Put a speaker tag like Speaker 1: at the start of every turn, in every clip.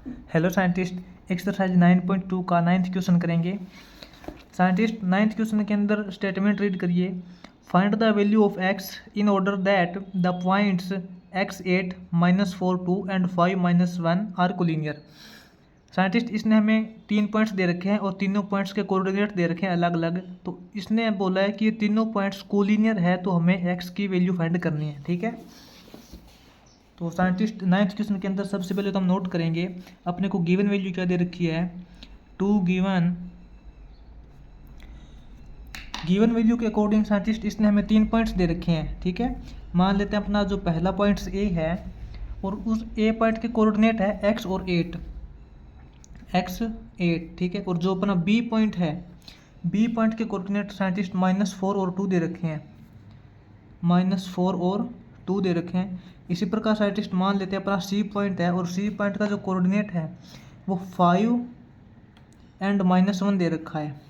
Speaker 1: Hello scientist, exercise 9.2 का 9th question करेंगे। Scientist 9th question के अंदर स्टेटमेंट रीड करिए। Find the value of x in order that the points x8 -4 2 and 5 -1 are collinear. Scientist इसने हमें 3 points दे रखे हैं और तीनों पॉइंट्स के कोऑर्डिनेट दे रखे हैं अलग अलग। तो इसने बोला है कि ये तीनों पॉइंट्स कोलिनियर है, तो हमें x की वैल्यू फाइंड करनी है। ठीक है, तो साइंटिस्ट 9th क्वेश्चन के अंदर सबसे पहले तो हम नोट करेंगे अपने को गिवन वैल्यू क्या दे रखी है। गिवन वैल्यू के अकॉर्डिंग साइंटिस्ट इसने हमें 3 पॉइंट्स दे रखे हैं। ठीक है, मान लेते हैं अपना जो पहला पॉइंट्स ए है और उस ए पॉइंट के कोऑर्डिनेट है x और 8। ठीक है, और जो अपना बी पॉइंट है, बी पॉइंट के कोऑर्डिनेट साइंटिस्ट -4 और 2 दे रखे हैं। -4 और 2 दे रखे हैं। इसी प्रकार साइंटिस्ट मान लेते हैं अपना सी पॉइंट है और सी पॉइंट का जो कोऑर्डिनेट है वो 5 एंड -1 दे रखा है।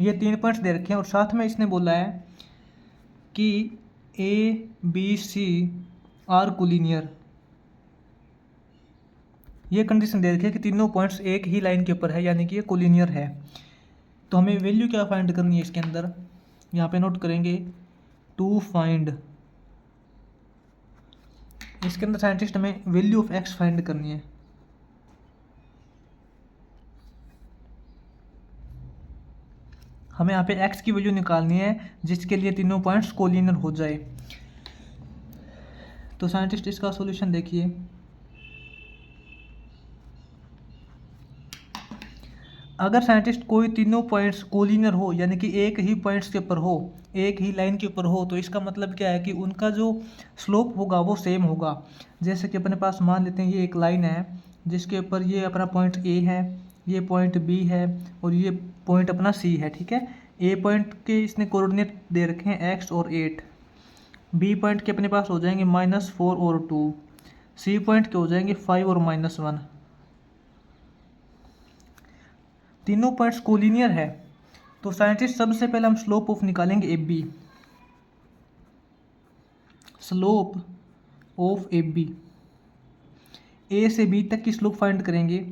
Speaker 1: ये 3 पॉइंट्स दे रखे हैं और साथ में इसने बोला है कि A B C are collinear. ये कंडीशन दे रखी है कि तीनों पॉइंट्स एक ही लाइन के ऊपर है, यानी कि ये कोलिनियर है। तो हमें वैल्यू क्या फाइंड करनी है इसके अंदर, यहाँ पे नोट करेंगे टू फाइंड। इसके अंदर साइंटिस्ट हमें वैल्यू ऑफ x फाइंड करनी है। हमें यहाँ पे x की वैल्यू निकालनी है जिसके लिए तीनों पॉइंट्स कोलिनियर हो जाए। तो साइंटिस्ट इसका सॉल्यूशन देखिए। अगर साइंटिस्ट कोई तीनों पॉइंट्स कोलिनियर हो, यानी कि एक ही पॉइंट्स के ऊपर हो, एक ही लाइन के ऊपर हो, तो इसका मतलब क्या है कि उनका जो स्लोप होगा वो सेम होगा। जैसे कि अपने पास मान लेते हैं ये एक लाइन है जिसके ऊपर ये अपना पॉइंट ए है, ये पॉइंट बी है और ये पॉइंट अपना सी है। ठीक है, ए पॉइंट के इसने कोऑर्डिनेट दे रखे हैं x और 8, बी पॉइंट के अपने पास हो जाएंगे -4 और 2, सी पॉइंट के हो जाएंगे 5 और -1। तीनों पॉइंट्स कोलिनियर है। तो साइंटिस्ट सबसे पहले हम स्लोप ऑफ निकालेंगे A B. Slope of A B, A से बी तक की स्लोप फाइंड करेंगे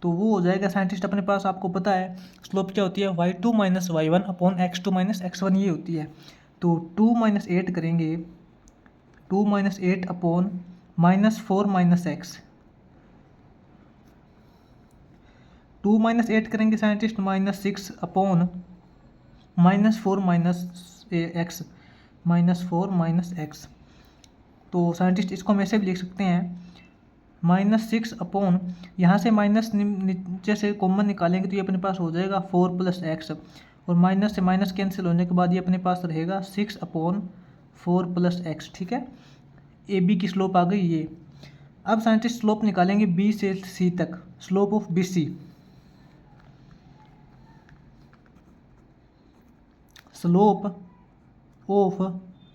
Speaker 1: तो वो हो जाएगा साइंटिस्ट अपने पास, आपको पता है स्लोप क्या होती है, y2 - y1 upon x2 - x1 ये होती है। तो 2 - 8 करेंगे, 2 - 8 अपॉन -4 - x। 2 - 8 करेंगे साइंटिस्ट -6 अपॉन -4 - x, -4 - x। तो साइंटिस्ट इसको हम ऐसे भी लिख सकते हैं -6 अपॉन, यहाँ से माइनस नीचे से कॉमन निकालेंगे तो ये अपने पास हो जाएगा 4 + x, और माइनस से माइनस कैंसिल होने के बाद ये अपने पास रहेगा 6 अपॉन 4 + x। ठीक है, ए बी की स्लोप आ गई ये। अब साइंटिस्ट स्लोप निकालेंगे बी से सी तक, slope of B C. Slope of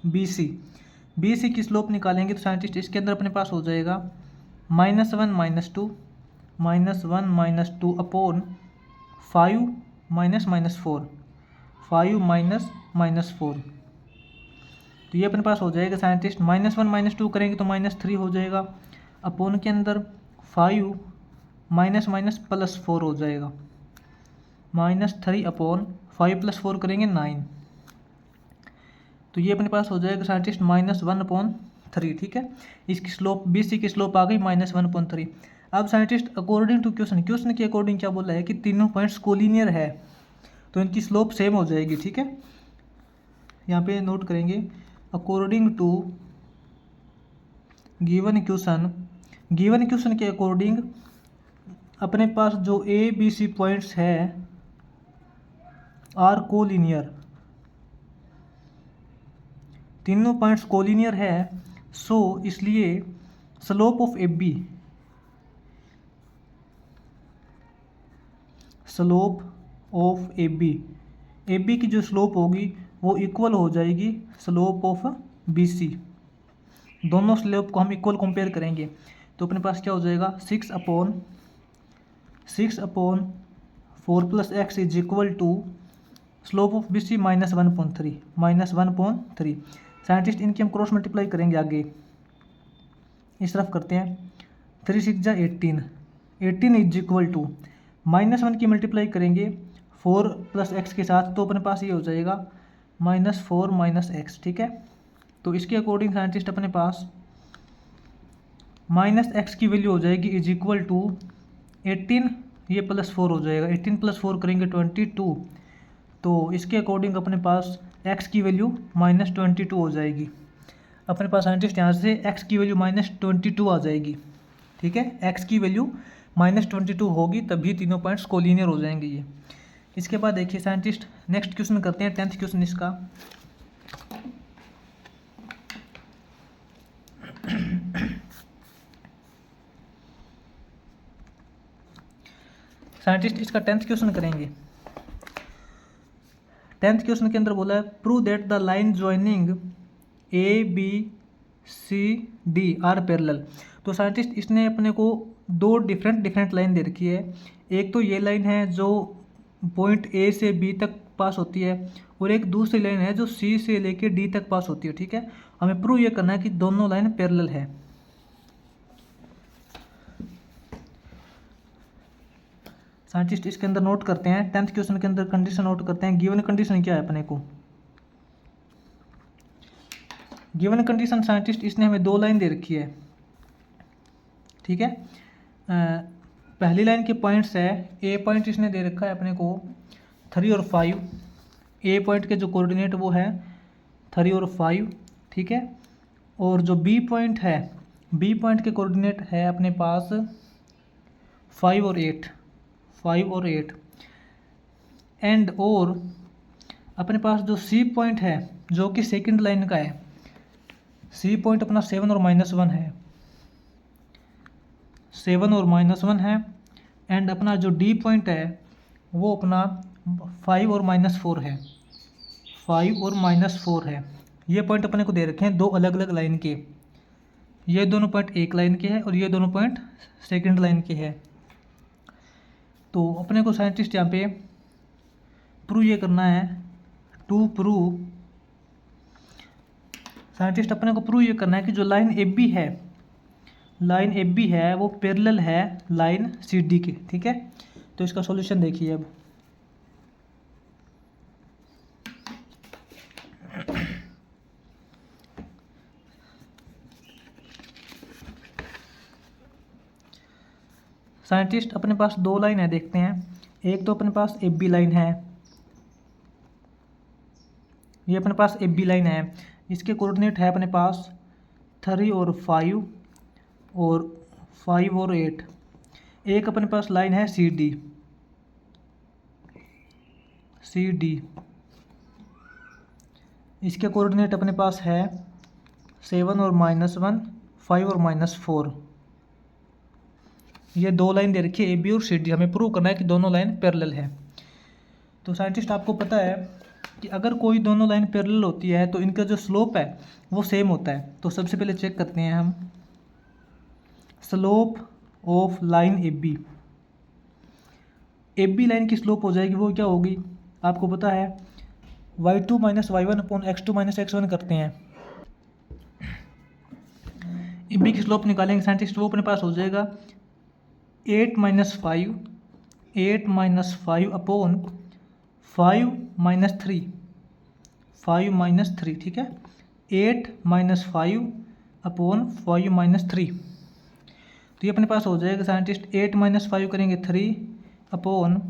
Speaker 1: B C, B C की स्लोप निकालेंगे तो साइंटिस्ट इसके अंदर अपने पास हो जाएगा -1 - 2, -1 - 2 अपॉन 5 -4, 5 -4। तो ये अपने पास हो जाएगा साइंटिस्ट -1 - 2 करेंगे तो -3 हो जाएगा, अपॉन के अंदर 5 +4 हो जाएगा, -3 अपॉन 5 + 4 करेंगे 9। तो ये अपने पास हो जाएगा साइंटिस्ट -1/3। ठीक है, इसकी स्लोप बी सी की स्लोप आ गई -1/3। अब साइंटिस्ट अकॉर्डिंग टू क्वेश्चन के अकॉर्डिंग क्या बोला है कि तीनों पॉइंट्स कोलिनियर है, तो इनकी स्लोप सेम हो जाएगी। ठीक है, यहाँ पे नोट करेंगे अकॉर्डिंग टू गिवन क्वेश्चन के अकॉर्डिंग अपने पास जो ए बी सी पॉइंट्स है आर कोलिनियर, तीनों पॉइंट्स कोलिनियर है। सो इसलिए slope of A B, slope of A B की जो स्लोप होगी वो इक्वल हो जाएगी स्लोप ऑफ बी सी। दोनों स्लोप को हम इक्वल कंपेयर करेंगे तो अपने पास क्या हो जाएगा 6 upon 4 + x is equal to slope of B C -1/3। Scientist इनकी हम क्रॉस मल्टीप्लाई करेंगे आगे, इस तरफ करते हैं। 3 × 6 = 18, 18 इज इक्वल टू -1 की मल्टीप्लाई करेंगे 4 + x के साथ, तो अपने पास ये हो जाएगा -4 - x, ठीक है। तो इसके अकॉर्डिंग साइंटिस्ट अपने पास -x की वैल्यू हो जाएगी इज इक्वल टू 18, ये +4 हो जाएगा, 18 + 4 करेंगे 22, तो इसके अकॉर्डिंग अपने पास x की वैल्यू -22 हो जाएगी। अपने पास साइंटिस्ट यहाँ से x की वैल्यू -22 आ जाएगी, ठीक है। x की वैल्यू -22 होगी, तभी तीनों पॉइंट्स कोलिनियर हो जाएंगे ये। इसके बाद देखिए साइंटिस्ट नेक्स्ट क्वेश्चन करते हैं, 10th क्वेश्चन इसका। साइंटिस्ट इसका 10th क्वेश्चन करेंगे। 10th क्वेश्चन के अंदर बोला है prove that the line joining ABCD are parallel. तो साइंटिस्ट इसने अपने को दो डिफरेंट लाइन दे रखी है। एक तो ये लाइन है जो पॉइंट A से B तक पास होती है, और एक दूसरी लाइन है जो C से लेके D तक पास होती है, ठीक है। हमें प्रूव ये करना है कि दोनों लाइन पैरेलल है। साइंटिस्ट इसके अंदर नोट करते हैं, 10th क्वेश्चन के अंदर कंडीशन नोट करते हैं। गिवन कंडीशन क्या है अपने को, गिवन कंडीशन साइंटिस्ट इसने हमें दो लाइन दे रखी है, ठीक है। पहली लाइन के पॉइंट्स है, ए पॉइंट इसने दे रखा है अपने को 3 और 5, ए पॉइंट के जो कोऑर्डिनेट वो है 3 और 5, ठीक है। और जो बी पॉइंट है, बी पॉइंट के कोऑर्डिनेट है अपने पास 5 और 8, 5 और 8। एंड और अपने पास जो सी पॉइंट है जो कि सेकंड लाइन का है, सी पॉइंट अपना 7 और -1 है, 7 और -1 है। एंड अपना जो डी पॉइंट है वो अपना 5 और -4 है, 5 और -4 है। ये पॉइंट अपने को दे रखे हैं दो अलग अलग लाइन के, ये दोनों पॉइंट एक लाइन के हैं और ये दोनों पॉइंट सेकंड लाइन के हैं। तो अपने को साइंटिस्ट यहाँ पे प्रूव ये करना है, टू प्रूव साइंटिस्ट अपने को प्रूव ये करना है कि जो लाइन ए बी है, लाइन ए बी है वो पैरेलल है लाइन सी डी के, ठीक है। तो इसका सॉल्यूशन देखिए अब। साइंटिस्ट अपने पास दो लाइन है, देखते हैं। एक तो अपने पास ए बी लाइन है, ये अपने पास ए बी लाइन है, इसके कोऑर्डिनेट है अपने पास 3 और 5 और 5 और 8। एक अपने पास लाइन है सी डी, सी डी, इसके कोऑर्डिनेट अपने पास है 7 और -1, 5 और -4। ये दो लाइन दे रखी है ए बी और सी डी, हमें प्रूव करना है कि दोनों लाइन पैरेलल है। तो साइंटिस्ट आपको पता है कि अगर कोई दोनों लाइन पैरेलल होती है तो इनका जो स्लोप है वो सेम होता है। तो सबसे पहले चेक करते हैं हम slope of line A B. A B line की स्लोप हो जाएगी, वो क्या होगी आपको पता है, y2 - y1 upon x2 - x1 करते हैं। ए बी की स्लोप निकालेंगे साइंटिस्ट, वो अपने पास हो जाएगा 8 - 5, 8 - 5 अपॉन 5 - 3, 5 - 3, ठीक है। 8 - 5 अपॉन 5 - 3, तो ये अपने पास हो जाएगा साइंटिस्ट 8 - 5 करेंगे 3 अपॉन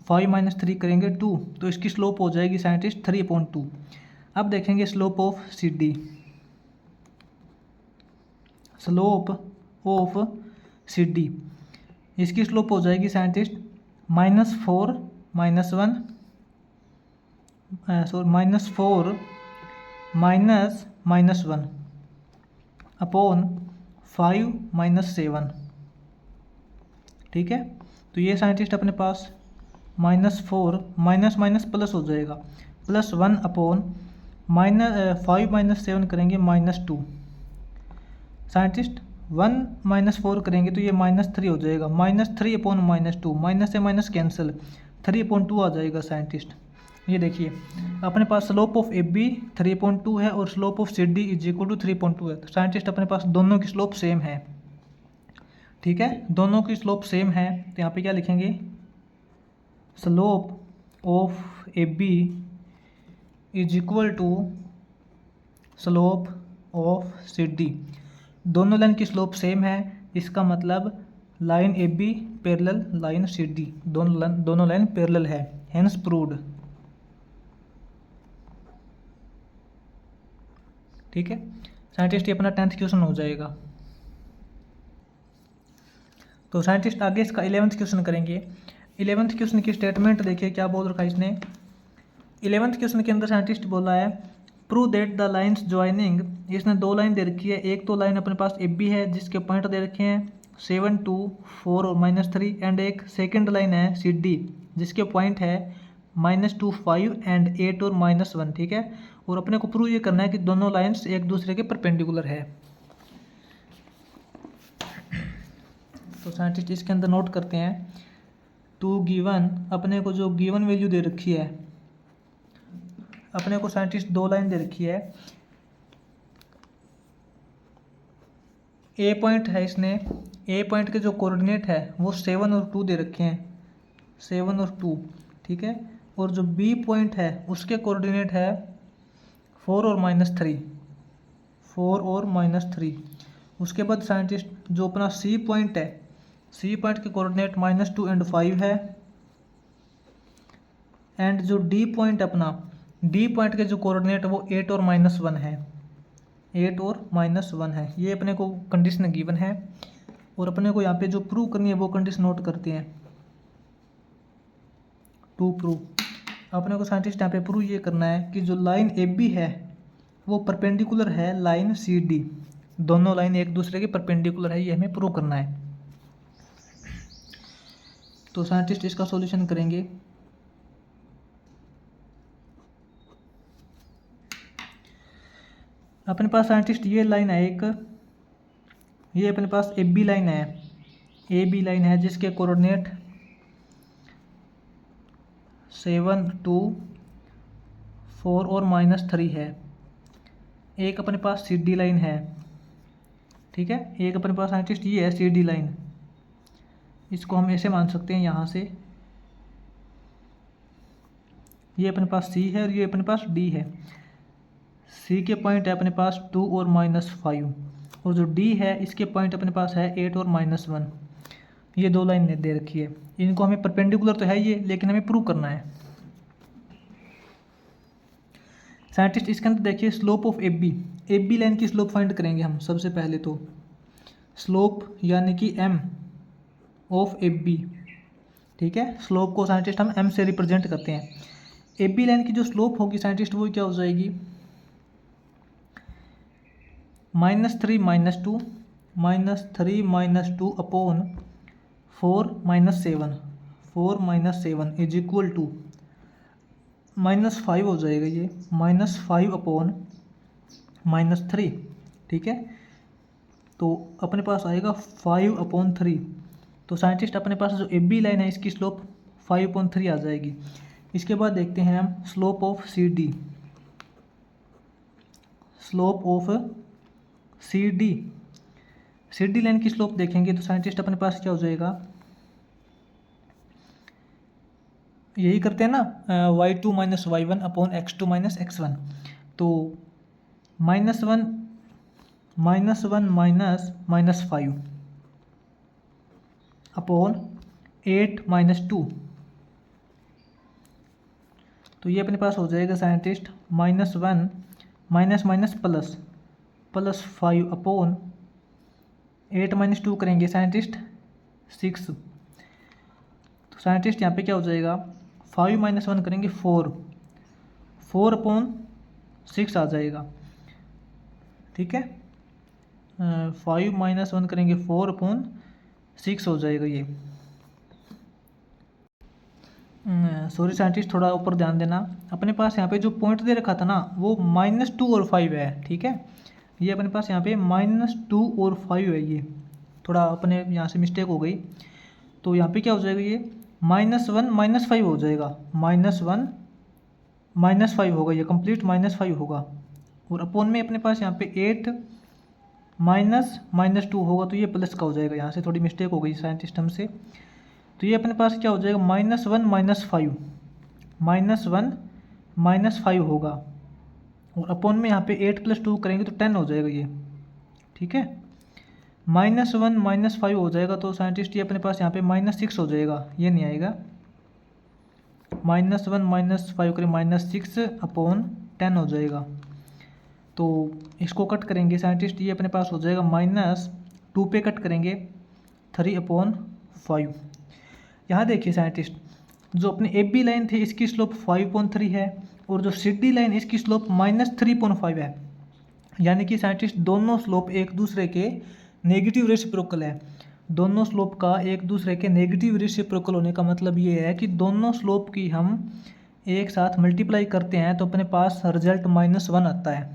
Speaker 1: 5 - 3 करेंगे 2, तो इसकी स्लोप हो जाएगी साइंटिस्ट 3/2। अब देखेंगे slope of C D, slope of C D, इसकी स्लोप हो जाएगी साइंटिस्ट -4 - 1 -4 -1 अपॉन 5 - 7, ठीक है। तो ये साइंटिस्ट अपने पास -4 माइनस प्लस हो जाएगा, +1 अपॉन 5 - 7 करेंगे -2। साइंटिस्ट 1 - 4 करेंगे तो ये -3 हो जाएगा, -3 अपॉन -2, माइनस से माइनस कैंसिल, 3/2 आ जाएगा साइंटिस्ट। ये देखिए अपने पास स्लोप ऑफ ए बी 3/2 है और slope of C D is equal to 3/2 है। तो साइंटिस्ट अपने पास दोनों की स्लोप सेम है, ठीक है, दोनों की स्लोप सेम है, तो यहाँ पे क्या लिखेंगे, slope of A B is equal to slope of C D. दोनों लाइन की स्लोप सेम है, इसका मतलब line A B parallel line C D, दोनों लाइन पैरेलल है, हेंस प्रूव्ड। ठीक है साइंटिस्ट, ये अपना 10th क्वेश्चन हो जाएगा। तो साइंटिस्ट आगे इसका 11th क्वेश्चन करेंगे। 11th क्वेश्चन की स्टेटमेंट देखिए क्या बोल रखा है इसने। 11th क्वेश्चन के अंदर साइंटिस्ट बोला है prove that the lines joining, इसने दो लाइन दे रखी है, एक तो लाइन अपने पास ए बी है जिसके पॉइंट दे रखे हैं 7, 2, 4 और -3, एंड एक सेकेंड लाइन है सी डी जिसके पॉइंट है -2, 5 एंड 8 और -1। ठीक है, और अपने को प्रूव ये करना है कि दोनों लाइन्स एक दूसरे के परपेंडिकुलर है। तो साइंटिस्ट इसके अंदर नोट करते हैं टू गिवन, अपने को जो गिवन वैल्यू दे रखी है, अपने को साइंटिस्ट दो लाइन दे रखी है, ए पॉइंट है, इसने ए पॉइंट के जो कोऑर्डिनेट है वो 7 और 2 दे रखे हैं, 7 और 2। ठीक है, और जो बी पॉइंट है उसके कोऑर्डिनेट है 4 और -3, 4 और -3। उसके बाद साइंटिस्ट जो अपना सी पॉइंट है, सी पॉइंट के कोऑर्डिनेट -2 एंड 5 है, एंड जो डी पॉइंट अपना, डी पॉइंट के जो कोऑर्डिनेट वो 8 और -1 है, 8 और -1 है। ये अपने को कंडीशन गिवन है, और अपने को यहाँ पे जो प्रूव करनी है वो कंडीशन नोट करते हैं। टू प्रूव, अपने को साइंटिस्ट यहाँ पे प्रूव ये करना है कि जो लाइन ए बी है वो परपेंडिकुलर है लाइन सी डी, दोनों लाइन एक दूसरे के परपेंडिकुलर है, ये हमें प्रूव करना है। तो साइंटिस्ट इसका सॉल्यूशन करेंगे। अपने पास साइंटिस्ट ये लाइन है एक, ये अपने पास ए बी लाइन है, ए बी लाइन है जिसके कोऑर्डिनेट 7, 2, 4 और -3 है। एक अपने पास सी डी लाइन है, ठीक है, एक अपने पास साइंटिस्ट ये है सी डी लाइन, इसको हम ऐसे मान सकते हैं यहाँ से, ये अपने पास सी है और ये अपने पास डी है। सी के पॉइंट है अपने पास 2 और -5, और जो डी है इसके पॉइंट अपने पास है 8 और -1। ये दो लाइन दे रखी है, इनको हमें परपेंडिकुलर तो है ये, लेकिन हमें प्रूव करना है। साइंटिस्ट इसके अंदर देखिए slope of A B line की स्लोप फाइंड करेंगे हम सबसे पहले। तो स्लोप यानी कि m ऑफ ए बी, ठीक है, स्लोप को साइंटिस्ट हम m से रिप्रेजेंट करते हैं। ए बी लाइन की जो स्लोप होगी साइंटिस्ट वो क्या हो जाएगी, -3 -2, -3 -2 अपॉन 4 -7, 4 -7 इज इक्वल टू -5 हो जाएगा, ये -5 अपॉन -3। ठीक है, तो अपने पास आएगा 5/3। तो साइंटिस्ट अपने पास जो ए बी लाइन है इसकी स्लोप 5/3 आ जाएगी। इसके बाद देखते हैं हम slope of C D, slope of C D line की स्लोप देखेंगे तो साइंटिस्ट अपने पास क्या हो जाएगा, यही करते हैं ना, y2 - y1 upon x2 - x1। तो -1 -5 अपॉन 8 -2, तो ये अपने पास हो जाएगा साइंटिस्ट -1 माइनस प्लस 5 अपॉन 8 -2 करेंगे साइंटिस्ट 6। तो साइंटिस्ट यहाँ पे क्या हो जाएगा, 5 - 1 करेंगे 4 अपॉन 6 आ जाएगा। ठीक है, 5 - 1 करेंगे 4 अपॉन 6 हो जाएगा ये। सॉरी साइंटिस्ट, थोड़ा ऊपर ध्यान देना, अपने पास यहाँ पे जो पॉइंट दे रखा था ना वो -2 और 5 है। ठीक है, ये अपने पास यहाँ पे -2 और 5 है, ये थोड़ा अपने यहाँ से मिस्टेक हो गई। तो यहाँ पे क्या हो जाएगा, ये -1 - 5 हो जाएगा, -1 - 5 होगा, ये कंप्लीट -5 होगा। और अपॉन में अपने पास यहाँ पे 8 माइनस माइनस टू होगा तो ये प्लस का हो जाएगा, यहाँ से थोड़ी मिस्टेक हो गई साइंटिस्ट हमसे। तो ये अपने पास क्या हो जाएगा, minus one minus five, minus one minus five होगा, और अपॉन में यहाँ पे 8 प्लस टू करेंगे तो 10 हो जाएगा ये, ठीक है। माइनस वन माइनस फाइव हो जाएगा तो साइंटिस्ट ये अपने पास यहाँ पे माइनस सिक्स हो जाएगा, ये नहीं आएगा। माइनस वन माइनस फाइव करें माइनस सिक्स अपॉन 10 हो जाएगा। तो इसको कट करेंगे साइंटिस्ट, ये अपने पास हो जाएगा माइनस टू पे कट करेंगे 3 अपॉन 5। यहाँ देखिए साइंटिस्ट, जो अपनी ए बी लाइन थी इसकी स्लोप 5.3 है, और जो सी डी लाइन इसकी स्लोप -3.5 है। यानी कि साइंटिस्ट दोनों स्लोप एक दूसरे के नेगेटिव रेसिप्रोकल है। दोनों स्लोप का एक दूसरे के नेगेटिव रेसिप्रोकल होने का मतलब ये है कि दोनों स्लोप की हम एक साथ मल्टीप्लाई करते हैं तो अपने पास रिजल्ट -1 आता है,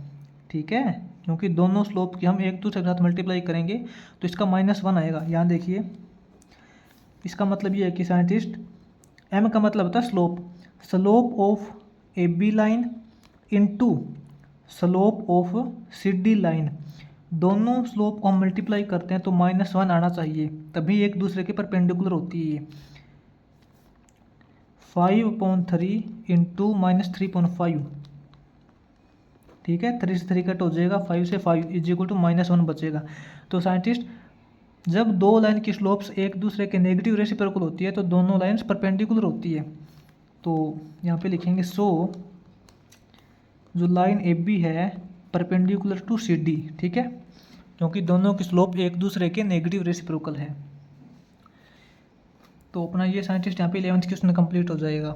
Speaker 1: ठीक है। क्योंकि दोनों स्लोप की हम एक दूसरे के साथ मल्टीप्लाई करेंगे तो इसका -1 आएगा। यहाँ देखिए, इसका मतलब ये है कि साइंटिस्ट एम का मतलब होता है slope, slope of A B line into slope of C D line, दोनों स्लोप को हम मल्टीप्लाई करते हैं तो -1 आना चाहिए, तभी एक दूसरे के परपेंडिकुलर होती है ये। 5/3 इंटू -3.5, ठीक है। 3 से 3 कट हो जाएगा, 5 से 5 इज इक्वल टू -1 बचेगा। तो साइंटिस्ट जब दो लाइन की स्लोप्स एक दूसरे के नेगेटिव रेसिप्रोकल होती है तो दोनों लाइन्स परपेंडिकुलर होती है। तो यहाँ पे लिखेंगे सो जो लाइन ए बी है परपेंडिकुलर टू सी डी, ठीक है, क्योंकि दोनों की स्लोप एक दूसरे के नेगेटिव रेसिप्रोकल है। तो अपना ये साइंटिस्ट यहाँ पे 11th क्वेश्चन कंप्लीट हो जाएगा।